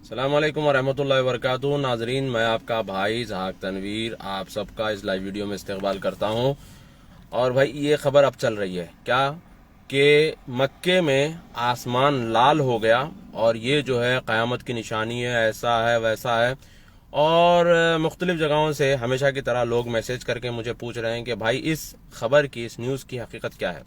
अस्सलामुअलैकुम वरहमतुल्लाहि वबरकातुहू। नाजरीन, मैं आपका भाई जहाक तनवीर आप सबका इस लाइव वीडियो में इस्तकबाल करता हूं। और भाई ये खबर अब चल रही है क्या कि मक्के में आसमान लाल हो गया और ये जो है क़यामत की निशानी है, ऐसा है वैसा है। और मुख्तलिफ जगहों से हमेशा की तरह लोग मैसेज करके मुझे पूछ रहे हैं कि भाई इस खबर की, इस न्यूज़ की हकीकत क्या है।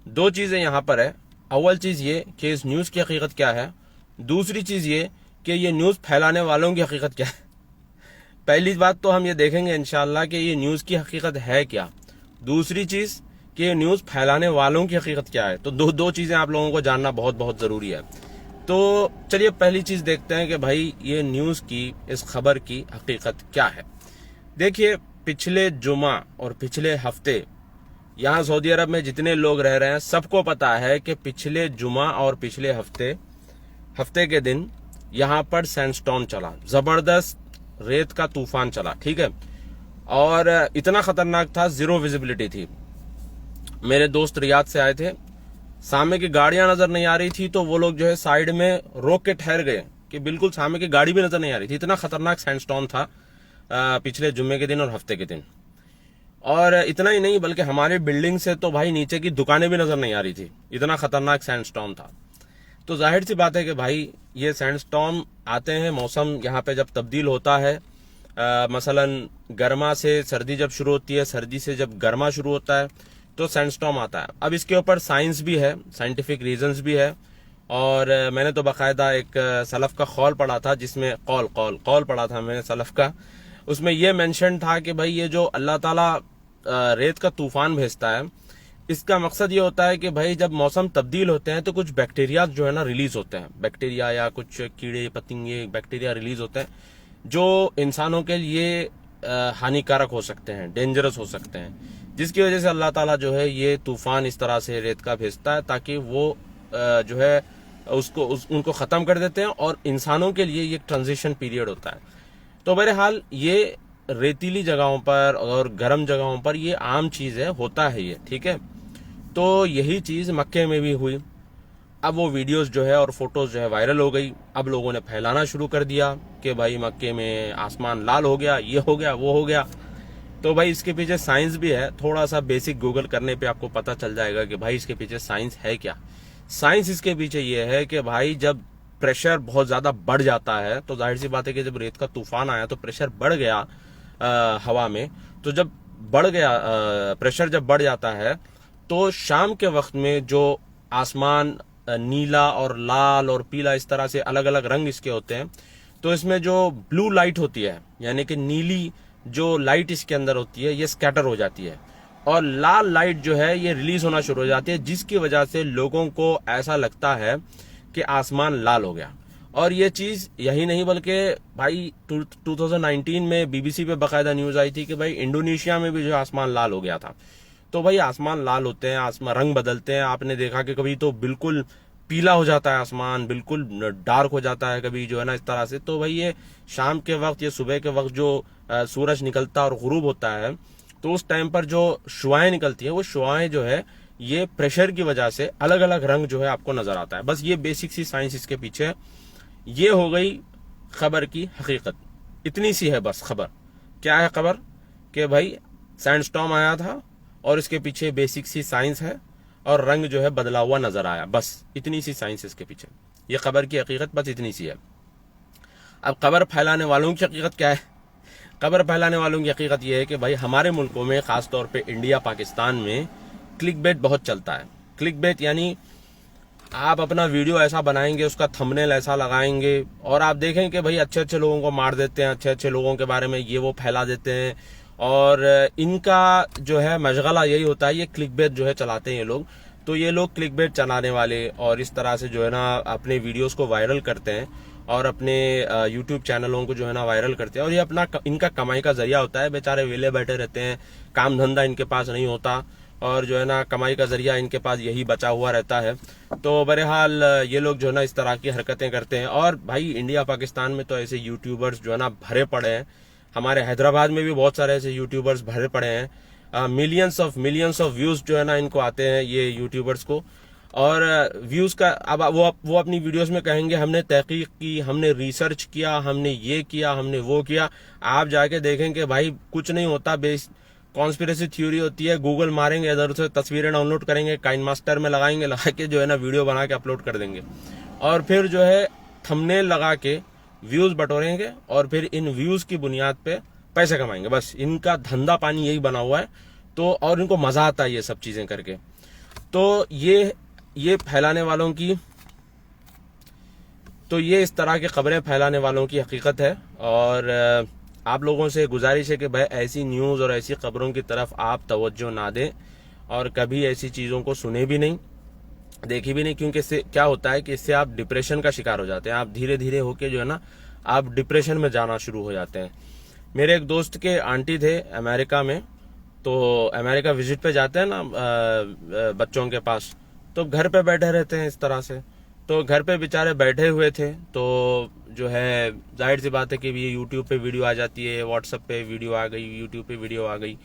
दो चीज़ें यहाँ पर है। अव्वल चीज़ ये कि इस न्यूज़ की हकीकत क्या है, दूसरी चीज़ ये कि ये न्यूज़ फैलाने वालों की हकीकत क्या है। पहली बात तो हम ये देखेंगे इंशाअल्लाह कि ये न्यूज़ की हकीकत है क्या, दूसरी चीज़ कि ये न्यूज़ फैलाने वालों की हकीकत क्या है। तो दो चीज़ें आप लोगों को जानना बहुत बहुत ज़रूरी है। तो चलिए पहली चीज़ देखते हैं कि भाई ये न्यूज़ की, इस खबर की हकीकत क्या है। देखिए, पिछले जुमा और पिछले हफ्ते यहाँ सऊदी अरब में जितने लोग रह रहे हैं सबको पता है कि पिछले जुमा और पिछले हफ्ते के दिन यहाँ पर सैंडस्टॉर्म चला, जबरदस्त रेत का तूफान चला, ठीक है। और इतना खतरनाक था, जीरो विजिबिलिटी थी। मेरे दोस्त रियाद से आए थे, सामने की गाड़ियां नजर नहीं आ रही थी, तो वो लोग जो है साइड में रोक के ठहर गए कि बिल्कुल सामने की गाड़ी भी नजर नहीं आ रही थी। इतना खतरनाक सैंडस्टॉर्म था पिछले जुम्मे के दिन और हफ्ते के दिन। और इतना ही नहीं बल्कि हमारे बिल्डिंग से तो भाई नीचे की दुकानें भी नजर नहीं आ रही थी, इतना खतरनाक सैंडस्टॉर्म था। तो जाहिर सी बात है कि भाई ये सैंडस्टॉर्म आते हैं, मौसम यहाँ पे जब तब्दील होता है, मसलन गर्मा से सर्दी जब शुरू होती है, सर्दी से जब गर्मा शुरू होता है तो सैंडस्टॉर्म आता है। अब इसके ऊपर साइंस भी है, साइंटिफिक रीजंस भी है। और मैंने तो बाकायदा एक सलफ का कौल पढ़ा था, जिसमें कौल पढ़ा था मैंने सलफ का। उसमें यह मेंशन था कि भाई ये जो अल्लाह ताला रेत का तूफान भेजता है, इसका मकसद ये होता है कि भाई जब मौसम तब्दील होते हैं तो कुछ बैक्टीरिया जो है ना रिलीज होते हैं, बैक्टीरिया या कुछ कीड़े पतंगे बैक्टीरिया रिलीज होते हैं जो इंसानों के लिए हानिकारक हो सकते हैं, डेंजरस हो सकते हैं, जिसकी वजह से अल्लाह ताला जो है ये तूफान इस तरह से रेत का भेजता है ताकि वो जो है उनको खत्म कर देते हैं और इंसानों के लिए ये ट्रांजिशन पीरियड होता है। तो बहरहाल ये रेतीली जगहों पर और गर्म जगहों पर ये आम चीज है, होता है ये, ठीक है। तो यही चीज मक्के में भी हुई। अब वो वीडियोस जो है और फोटोज जो है वायरल हो गई। अब लोगों ने फैलाना शुरू कर दिया कि भाई मक्के में आसमान लाल हो गया, ये हो गया, वो हो गया। तो भाई इसके पीछे साइंस भी है, थोड़ा सा बेसिक गूगल करने पे आपको पता चल जाएगा कि भाई इसके पीछे साइंस है क्या। साइंस इसके पीछे ये है कि भाई जब प्रेशर बहुत ज्यादा बढ़ जाता है तो जाहिर सी बात है कि जब रेत का तूफान आया तो प्रेशर बढ़ गया हवा में। तो जब बढ़ गया प्रेशर जब बढ़ जाता है तो शाम के वक्त में जो आसमान नीला और लाल और पीला इस तरह से अलग अलग रंग इसके होते हैं, तो इसमें जो ब्लू लाइट होती है यानी कि नीली जो लाइट इसके अंदर होती है ये स्कैटर हो जाती है और लाल लाइट जो है ये रिलीज होना शुरू हो जाती है, जिसकी वजह से लोगों को ऐसा लगता है कि आसमान लाल हो गया। और ये चीज यही नहीं बल्कि भाई 2019 में बीबीसी पे बाकायदा न्यूज आई थी कि भाई इंडोनेशिया में भी जो आसमान लाल हो गया था। तो भाई आसमान लाल होते हैं, आसमान रंग बदलते हैं। आपने देखा कि कभी तो बिल्कुल पीला हो जाता है आसमान, बिल्कुल डार्क हो जाता है कभी जो है ना इस तरह से। तो भाई ये शाम के वक्त, ये सुबह के वक्त जो सूरज निकलता और गुरूब होता है तो उस टाइम पर जो शुआएं निकलती है, वो शुआएं जो है ये प्रेशर की वजह से अलग अलग रंग जो है आपको नजर आता है। बस ये बेसिक सी साइंस इसके पीछे है। ये हो गई खबर की हकीकत, इतनी सी है बस खबर। क्या है खबर कि भाई सैंडस्टॉर्म आया था और इसके पीछे बेसिक सी साइंस है और रंग जो है बदला हुआ नजर आया, बस इतनी सी साइंस इसके पीछे। ये खबर की हकीकत बस इतनी सी है। अब खबर फैलाने वालों की हकीकत क्या है? खबर फैलाने वालों की हकीकत यह है कि भाई हमारे मुल्कों में, खासतौर पे इंडिया पाकिस्तान में क्लिकबेट बहुत चलता है। क्लिकबेट यानी आप अपना वीडियो ऐसा बनाएंगे, उसका थंबनेल ऐसा लगाएंगे और आप देखें कि भाई अच्छे अच्छे लोगों को मार देते हैं, अच्छे अच्छे लोगों के बारे में ये वो फैला देते हैं। और इनका जो है मशगला यही होता है, ये क्लिकबेट जो है चलाते हैं ये लोग। तो ये लोग क्लिकबेट चलाने वाले और इस तरह से जो है ना अपने वीडियोस को वायरल करते हैं और अपने यूट्यूब चैनलों को जो है ना वायरल करते हैं और ये अपना इनका कमाई का जरिया होता है। बेचारे वेले बैठे रहते हैं, काम धंधा इनके पास नहीं होता और जो है ना कमाई का जरिया इनके पास यही बचा हुआ रहता है। तो बहरहाल ये लोग जो है ना इस तरह की हरकतें करते हैं। और भाई इंडिया पाकिस्तान में तो ऐसे यूट्यूबर्स जो है ना भरे पड़े हैं। हमारे हैदराबाद में भी बहुत सारे ऐसे यूट्यूबर्स भरे पड़े हैं। मिलियंस ऑफ व्यूज जो है ना इनको आते हैं ये यूट्यूबर्स को। और व्यूज का अब वो अपनी वीडियोस में कहेंगे हमने तहकीक की, हमने रिसर्च किया, हमने ये किया, हमने वो किया। आप जाके देखेंगे भाई कुछ नहीं होता, बेस कॉन्स्पिरेसी थ्योरी होती है। गूगल मारेंगे, इधर से तस्वीरें डाउनलोड करेंगे, काइन मास्टर में लगाएंगे, लगा के जो है ना वीडियो बना के अपलोड कर देंगे और फिर जो है थंबनेल लगा के व्यूज बटोरेंगे और फिर इन व्यूज की बुनियाद पे पैसे कमाएंगे। बस इनका धंधा पानी यही बना हुआ है। तो और इनको मजा आता है ये सब चीजें करके। तो ये फैलाने वालों की, तो ये इस तरह की खबरें फैलाने वालों की हकीकत है। और आप लोगों से गुजारिश है कि भाई ऐसी न्यूज़ और ऐसी खबरों की तरफ आप तवज्जो ना दें और कभी ऐसी चीज़ों को सुने भी नहीं, देखी भी नहीं, क्योंकि इससे क्या होता है कि इससे आप डिप्रेशन का शिकार हो जाते हैं। आप धीरे धीरे होके जो है ना आप डिप्रेशन में जाना शुरू हो जाते हैं। मेरे एक दोस्त के आंटी थे अमेरिका में, तो अमेरिका विजिट पे जाते हैं ना बच्चों के पास, तो घर पे बैठे रहते हैं इस तरह से। तो घर पे बेचारे बैठे हुए थे, तो जो है जाहिर सी बात है कि ये यूट्यूब पे वीडियो आ जाती है, व्हाट्सएप पे वीडियो आ गई, यूट्यूब पे वीडियो आ गई।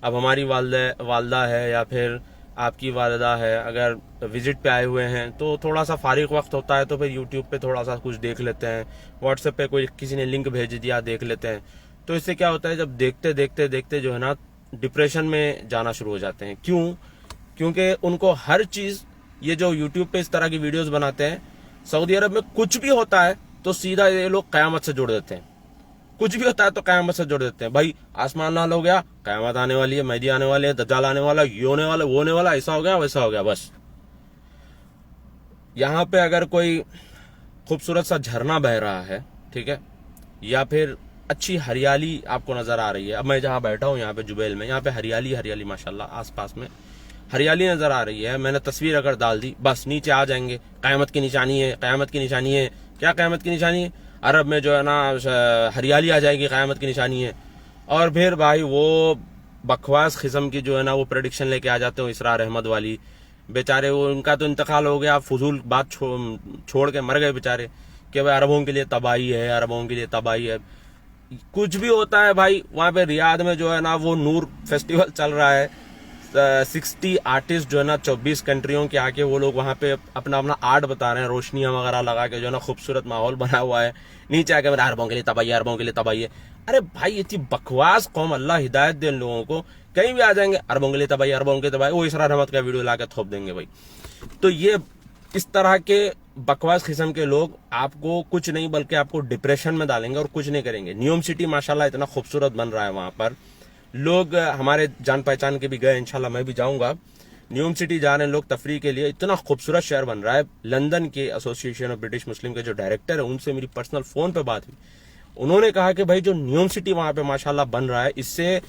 अब हमारी वालदा है या फिर आपकी वालदा है, अगर विजिट पे आए हुए हैं तो थोड़ा सा फारिग वक्त होता है तो फिर यूट्यूब पे थोड़ा सा कुछ देख लेते हैं, व्हाट्सएप पे कोई किसी ने लिंक भेज दिया देख लेते हैं। तो इससे क्या होता है, जब देखते देखते देखते जो है ना डिप्रेशन में जाना शुरू हो जाते हैं। क्यों? क्योंकि उनको हर चीज, ये जो यूट्यूब पे इस तरह की वीडियोस बनाते हैं, सऊदी अरब में कुछ भी होता है तो सीधा ये लोग कयामत से जोड़ देते हैं। कुछ भी होता है तो कयामत से जोड़ देते हैं। भाई आसमान नाल हो गया, कयामत आने वाली है, मेहदी आने वाले है, दज्जाल आने वाला, ये होने वाला, वो होने वाला, ऐसा हो गया, वैसा हो गया। बस यहाँ पे अगर कोई खूबसूरत सा झरना बह रहा है, ठीक है, या फिर अच्छी हरियाली आपको नजर आ रही है, अब मैं जहाँ बैठा हूँ यहाँ पे जुबैल में, यहाँ पे हरियाली हरियाली माशाल्लाह आसपास में हरियाली नजर आ रही है, मैंने तस्वीर अगर डाल दी, बस नीचे आ जाएंगे कयामत की निशानी है, कयामत की निशानी है। क्या कयामत की निशानी है? अरब में जो है ना हरियाली आ जाएगी, कयामत की निशानी है। और फिर भाई वो बकवास किस्म की जो है ना वो प्रेडिक्शन लेके आ जाते हो, इसरार अहमद वाली। बेचारे वो उनका तो इंतकाल हो गया, फजूल बात छोड़ के मर गए बेचारे कि भाई अरबों के लिए तबाही है, अरबों के लिए तबाही है। कुछ भी होता है भाई, वहां पे रियाद में जो है ना वो नूर फेस्टिवल चल रहा है, 60 आर्टिस्ट जो है ना 24 कंट्रियों के आके वो लोग वहां पे अपना अपना आर्ट बता रहे हैं, रोशनियां वगैरह लगा के जो है ना खूबसूरत माहौल बना हुआ है। नीचे आके मेरे अरबों के लिए तबाही, अरबों के लिए तबाही है। अरे भाई इतनी बकवास कौम, अल्लाह हिदायत दे लोगों को। कहीं भी आ जाएंगे अरबों के लिए तबाही, अरबों के लिए तबाही, वो इसरार अहमद का वीडियो ला के थोप देंगे भाई। तो ये इस तरह के बकवास किस्म के लोग आपको कुछ नहीं बल्कि आपको डिप्रेशन में डालेंगे और कुछ नहीं करेंगे। न्यूयॉर्क सिटी माशाल्लाह इतना खूबसूरत बन रहा है, वहां पर लोग हमारे जान पहचान के भी गए, इंशाल्लाह मैं भी जाऊंगा। न्यूयॉर्क सिटी जा रहे हैं लोग तफरीह के लिए, इतना खूबसूरत शहर बन रहा है। लंदन के एसोसिएशन ऑफ ब्रिटिश मुस्लिम के जो डायरेक्टर है उनसे मेरी पर्सनल फोन पे बात हुई, उन्होंने कहा कि भाई जो न्यूयॉर्क सिटी वहां पे माशाल्लाह बन रहा है, इससे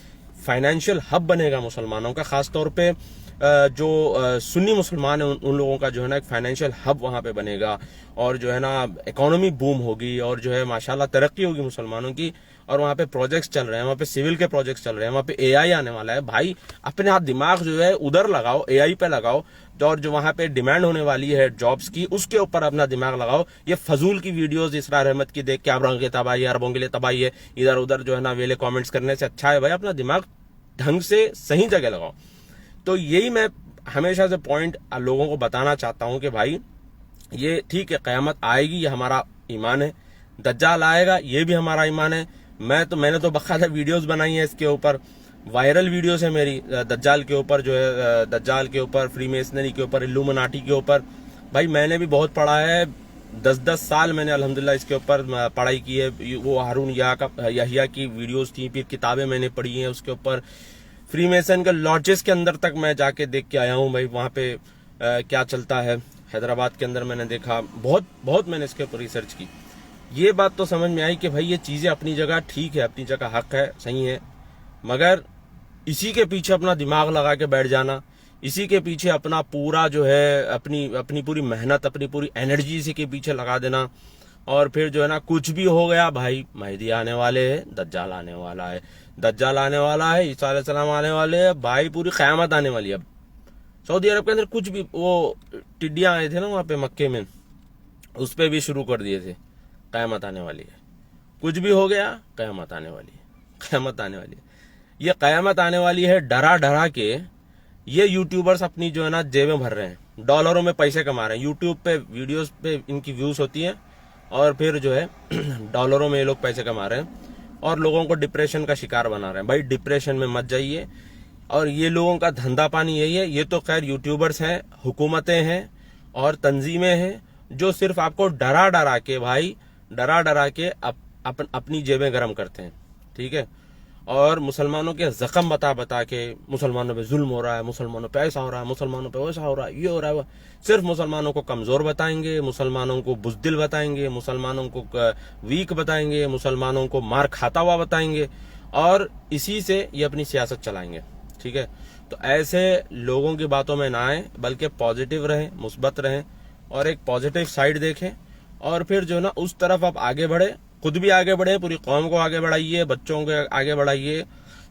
फाइनेंशियल हब बनेगा मुसलमानों का, खासतौर पे जो सुन्नी मुसलमान है उन लोगों का जो है ना एक फाइनेंशियल हब वहां पे बनेगा और जो है ना इकोनॉमी बूम होगी और जो है माशाल्लाह तरक्की होगी मुसलमानों की। और वहां पे प्रोजेक्ट्स चल रहे हैं, वहां पे सिविल के प्रोजेक्ट्स चल रहे हैं, वहां पे एआई आने वाला है। भाई अपने हाथ दिमाग जो है उधर लगाओ, एआई पे लगाओ, और जो वहां पे डिमांड होने वाली है जॉब्स की उसके ऊपर अपना दिमाग लगाओ। ये फजूल की वीडियोस इसरार अहमद की देख के अरबों के तबाही है, अरबों के लिए तबाही है, इधर उधर जो है ना वेले कॉमेंट्स करने से अच्छा है भाई अपना दिमाग ढंग से सही जगह लगाओ। तो यही मैं हमेशा से पॉइंट लोगों को बताना चाहता हूं कि भाई ये ठीक है, कयामत आएगी, ये हमारा ईमान है, दज्जाल आएगा, ये भी हमारा ईमान है। मैंने तो बकायदा वीडियोस बनाई है इसके ऊपर, वायरल वीडियोस है मेरी दज्जाल के ऊपर, जो है दज्जाल के ऊपर, फ्रीमेसनरी के ऊपर, इल्यूमिनाटी के ऊपर। भाई मैंने भी बहुत पढ़ा है, 10 साल मैंने अल्हम्दुलिल्लाह इसके ऊपर पढ़ाई की है। वो हारून याहिया की वीडियोस थी, फिर किताबें मैंने पढ़ी हैं उसके ऊपर। फ्रीमेसन के लॉजेस के अंदर तक मैं जाके देख के आया हूँ भाई, वहां पे क्या चलता है। हैदराबाद के अंदर मैंने देखा, बहुत मैंने इसके ऊपर रिसर्च की। ये बात तो समझ में आई कि भाई ये चीजें अपनी जगह ठीक है, अपनी जगह हक है, सही है, मगर इसी के पीछे अपना दिमाग लगा के बैठ जाना, इसी के पीछे अपना पूरा जो है अपनी पूरी मेहनत, अपनी पूरी एनर्जी इसी के पीछे लगा देना, और फिर जो है ना कुछ भी हो गया भाई, मेहदी आने वाले है, दज्जाल आने वाला है, दज्जाल आने वाला है, ईसा अलैहिस्सलाम आने वाले हैं, भाई पूरी क़यामत आने वाली है। अब सऊदी अरब के अंदर कुछ भी, वो टिड्डियां आए थे ना वहां पे मक्के में, उस पर भी शुरू कर दिए थे, क़यामत आने वाली है, कुछ भी हो गया क़यामत आने वाली है, क़यामत आने वाली है। ये क़यामत आने वाली है डरा डरा के ये यूट्यूबर्स अपनी जो है ना जेबें भर रहे हैं। डॉलरों में पैसे कमा रहे हैं। यूट्यूब पे वीडियोस पे इनकी व्यूज होती हैं और फिर जो है डॉलरों में ये लोग पैसे कमा रहे हैं और लोगों को डिप्रेशन का शिकार बना रहे हैं। भाई डिप्रेशन में मत जाइए। और ये लोगों का धंधा पानी यही है। ये तो खैर यूट्यूबर्स हैं, हुकूमतें हैं और तंजीमें हैं जो सिर्फ आपको डरा डरा के भाई डरा डरा के अपनी जेबें गर्म करते हैं, ठीक है। और मुसलमानों के जख्म बता बता के मुसलमानों पे जुल्म हो रहा है, मुसलमानों पे ऐसा हो रहा है, मुसलमानों पे वैसा हो रहा है, ये हो रहा है, सिर्फ मुसलमानों को कमजोर बताएंगे, मुसलमानों को बुज़दिल बताएंगे, मुसलमानों को वीक बताएंगे, मुसलमानों को मार खाता हुआ बताएंगे और इसी से ये अपनी सियासत चलाएंगे, ठीक है। तो ऐसे लोगों की बातों में ना आए, बल्कि पॉजिटिव रहें, मुस्बत रहें और एक पॉजिटिव साइड देखें और फिर जो ना उस तरफ आप आगे बढ़े, खुद भी आगे बढ़े, पूरी कौम को आगे बढ़ाइए, बच्चों को आगे बढ़ाइए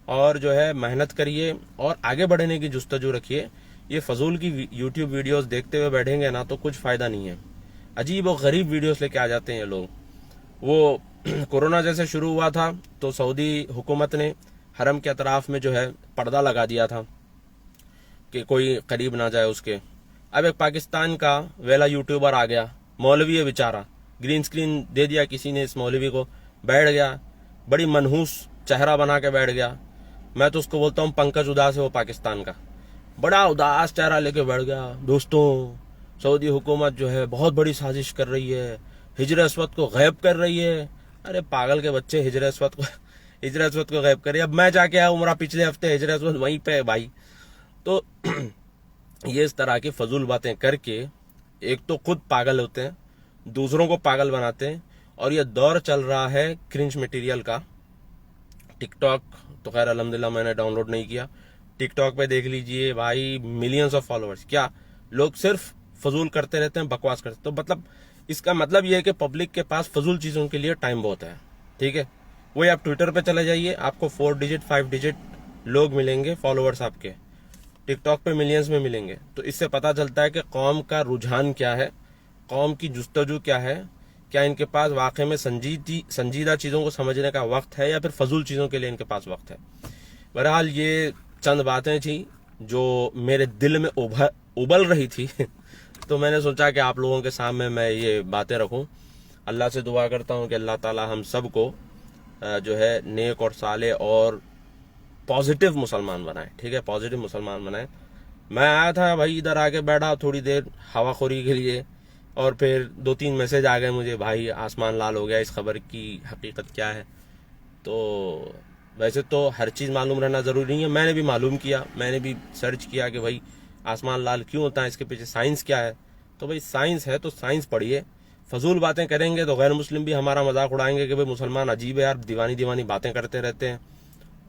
और जो है मेहनत करिए और आगे बढ़ने की जुस्तजू रखिए। ये फजूल की यूट्यूब वीडियोस देखते हुए बैठेंगे ना तो कुछ फायदा नहीं है। अजीब और गरीब वीडियोस लेके आ जाते हैं ये लोग। वो कोरोना जैसे शुरू हुआ था तो सऊदी हुकूमत ने हरम के अतराफ में जो है पर्दा लगा दिया था कि कोई करीब ना जाए उसके। अब एक पाकिस्तान का वेला यूट्यूबर आ गया, मौलवी है बेचारा, ग्रीन स्क्रीन दे दिया किसी ने इस मौलवी को, बैठ गया, बड़ी मनहूस चेहरा बना के बैठ गया। मैं तो उसको बोलता हूँ पंकज उदास है वो पाकिस्तान का, बड़ा उदास चेहरा लेके बैठ गया। दोस्तों, सऊदी हुकूमत जो है बहुत बड़ी साजिश कर रही है, हिजर अस्वद को गायब कर रही है। अरे पागल के बच्चे, हिजर अस्वद को गायब करे। अब मैं जाके आया उमरा पिछले हफ्ते, हिजर अस्वद वहीं पे है भाई। तो ये इस तरह की फजूल बातें करके एक तो खुद पागल होते हैं, दूसरों को पागल बनाते हैं। और ये दौर चल रहा है क्रिंज मटेरियल का। टिकटॉक तो खैर अल्हम्दुलिल्लाह मैंने डाउनलोड नहीं किया। टिकटॉक पे देख लीजिए भाई, मिलियंस ऑफ फॉलोअर्स। क्या लोग सिर्फ फजूल करते रहते हैं, बकवास करते हैं। तो मतलब इसका मतलब ये है कि पब्लिक के पास फजूल चीजों के लिए टाइम बहुत है, ठीक है। वही आप ट्विटर पे चले जाइए, आपको 4 डिजिट 5 डिजिट लोग मिलेंगे फॉलोअर्स आपके। टिकटॉक पे मिलियंस में मिलेंगे। तो इससे पता चलता है कि कौम का रुझान क्या है, कौम की जुस्तजू क्या है, क्या इनके पास वाकई में संजीदा चीजों को समझने का वक्त है या फिर फजूल चीजों के लिए इनके पास वक्त है। बहरहाल ये चंद बातें थी जो मेरे दिल में उबल रही थी तो मैंने सोचा कि आप लोगों के सामने मैं ये बातें रखूं। अल्लाह से दुआ करता हूं कि अल्लाह ताला हम सबको जो है नेक और साले और पॉजिटिव मुसलमान बनाए, ठीक है, पॉजिटिव मुसलमान बनाए। मैं आया था भाई, इधर आके बैठा थोड़ी देर हवाखोरी के लिए और फिर 2-3 मैसेज आ गए मुझे, भाई आसमान लाल हो गया, इस खबर की हकीकत क्या है। तो वैसे तो हर चीज़ मालूम रहना ज़रूरी नहीं है। मैंने भी मालूम किया, मैंने भी सर्च किया कि भाई आसमान लाल क्यों होता है, इसके पीछे साइंस क्या है। तो भाई साइंस है तो साइंस पढ़िए। फजूल बातें करेंगे तो गैर मुस्लिम भी हमारा मजाक उड़ाएंगे कि भाई मुसलमान अजीब है यार, दीवानी दीवानी बातें करते रहते हैं।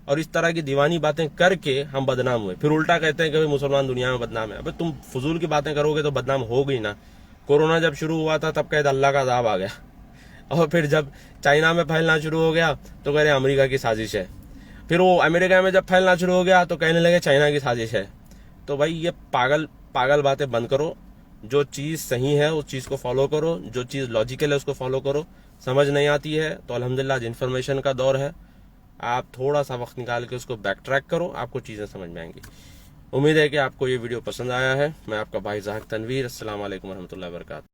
और इस तरह की दीवानी बातें करके हम बदनाम हुए, फिर उल्टा कहते हैं कि भाई मुसलमान दुनिया में बदनाम है। अबे तुम फजूल की बातें करोगे तो बदनाम हो गई ना। कोरोना जब शुरू हुआ था तब कहते अल्लाह का अज़ाब आ गया, और फिर जब चाइना में फैलना शुरू हो गया तो कह रहे अमेरिका की साजिश है। फिर वो अमेरिका में जब फैलना शुरू हो गया तो कहने लगे चाइना की साजिश है। तो भाई ये पागल बातें बंद करो। जो चीज़ सही है उस चीज़ को फॉलो करो, जो चीज़ लॉजिकल है उसको फॉलो करो। समझ नहीं आती है तो अल्हम्दुलिल्लाह इन्फॉर्मेशन का दौर है, आप थोड़ा सा वक्त निकाल के उसको बैक ट्रैक करो, आपको चीज़ें समझ में आएंगी। उम्मीद है कि आपको ये वीडियो पसंद आया है। मैं आपका भाई ज़ाहिक तनवीर। अस्सलाम वालेकुम रहमतुल्लाहि व बरकातहू।